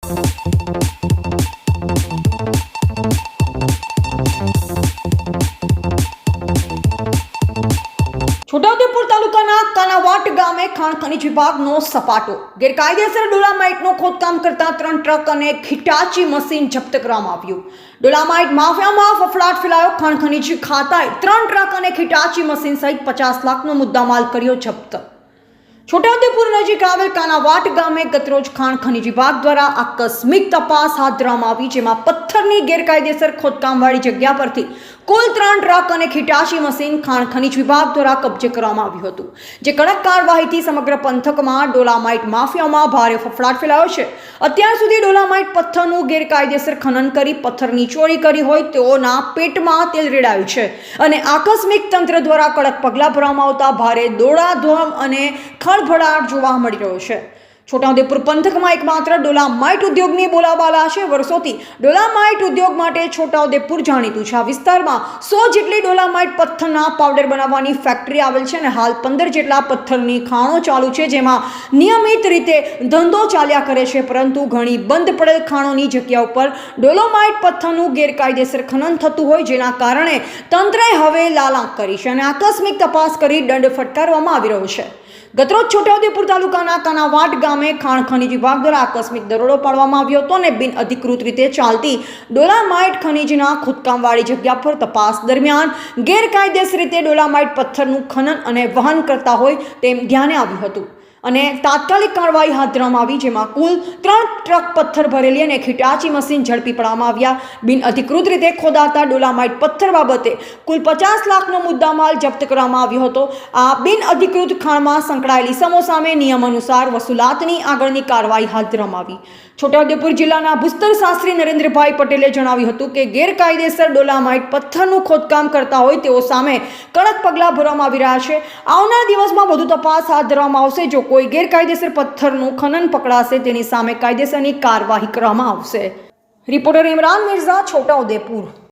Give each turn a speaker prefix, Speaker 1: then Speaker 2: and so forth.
Speaker 1: છોટાઉદેપુર તાલુકાના કાનાવાટ ગામે ખાણ ખનીજ વિભાગનો સપાટો. ગેરકાયદેસર ડોલામાઇટનું ખોદકામ કરતા 3 ટ્રક અને હિટાચી મશીન જપ્ત કરવામાં આવ્યું. ડોલામાઇટ માફિયામાં ફફડાટ ફેલાયો. ખાણ ખનીજ ખાતાએ 3 ટ્રક અને હિટાચી મશીન સહિત 50 લાખનો મુદ્દામાલ કર્યો જપ્ત. છોટાઉદેપુર નજીક આવેલ કાનાવાટ ગામે ગતરોજ ખાણ ખનીજ વિભાગ દ્વારા આકસ્મિક તપાસ હાથ ધરવામાં આવી, જેમાં પથ્થરની ગેરકાયદેસર ખોદકામવાળી જગ્યા પરથી કુલ 3 ટ્રક અને હિટાચી મશીન ખાણ ખનીજ વિભાગ દ્વારા કબજે કરવામાં આવ્યું હતું. જે કડક કાર્યવાહીથી સમગ્ર પંથકમાં ડોલામાઇટ માફિયામાં ભારે ફફડાટ ફેલાયો છે. અત્યાર સુધી ડોલામાઇટ પથ્થરનું ગેરકાયદેસર ખનન કરી પથ્થરની ચોરી કરી હોય તેઓના પેટમાં તેલ રેડાયું છે અને આકસ્મિક તંત્ર દ્વારા કડક પગલાં ભરવામાં આવતા ભારે દોડાદોડ અને ખળભળાટ જોવા મળી રહ્યો છે. છોટાઉદેપુર પંથકમાં એકમાત્ર ડોલામાઇટ ઉદ્યોગની બોલાબાલા છે. વર્ષોથી ડોલામાઇટ ઉદ્યોગ માટે છોટાઉદેપુર જાણીતું છે. આ વિસ્તારમાં 100 જેટલી ડોલામાઇટ પથ્થરના પાવડર બનાવવાની ફેક્ટરી આવેલ છે અને હાલ 15 જેટલા પથ્થરની ખાણો ચાલુ છે, જેમાં નિયમિત રીતે ધંધો ચાલ્યા કરે છે. પરંતુ ઘણી બંધ પડેલ ખાણોની જગ્યા ઉપર ડોલામાઇટ પથ્થરનું ગેરકાયદેસર ખનન થતું હોય, જેના કારણે તંત્રએ હવે લાલાંક કરી છે અને આકસ્મિક તપાસ કરી દંડ ફટકારવામાં આવી રહ્યો છે. ગતરોજ છોટાઉદેપુર તાલુકાના કાનાવાટ ગામે ખાણ ખનીજ વિભાગ દ્વારા આકસ્મિક દરોડો પાડવામાં આવ્યો હતો અને બિનઅધિકૃત રીતે ચાલતી ડોલામાઇટ ખનીજના ખોદકામવાળી જગ્યા પર તપાસ દરમિયાન ગેરકાયદેસર રીતે ડોલામાઇટ પથ્થરનું ખનન અને વહન કરતા હોય તેમ ધ્યાને આવ્યું હતું અને તાત્કાલિક કાર્યવાહી હાથ ધરવામાં આવી, જેમાં કુલ 3 ટ્રક પથ્થર ભરેલી અને હિટાચી મશીન ઝડપી પાડવામાં આવ્યા. બિનઅધિકૃત રીતે ખોદાતા ડોલામાઇટ પથ્થર બાબતે કુલ 50 લાખનો મુદ્દામાલ જપ્ત કરવામાં આવ્યો હતો. આ બિનઅધિકૃત ખાણમાં સંકળાયેલી ઇસમો સામે નિયમ અનુસાર વસૂલાતની આગળની કાર્યવાહી હાથ ધરવામાં આવી. છોટાઉદેપુર જિલ્લાના ભૂસ્તર શાસ્ત્રી નરેન્દ્રભાઈ પટેલે જણાવ્યું હતું કે ગેરકાયદેસર ડોલામાઇટ પથ્થરનું ખોદકામ કરતા હોય તેઓ સામે કડક પગલાં ભરવામાં આવી રહ્યા છે. આવનાર દિવસમાં વધુ તપાસ હાથ ધરવામાં આવશે. જો કોઈ ગેરકાયદેસર પથ્થરનું ખનન પકડાશે તેની સામે કાયદેસરની કાર્યવાહી કરવામાં આવશે. રિપોર્ટર ઇમરાન મિર્ઝા, છોટાઉદેપુર.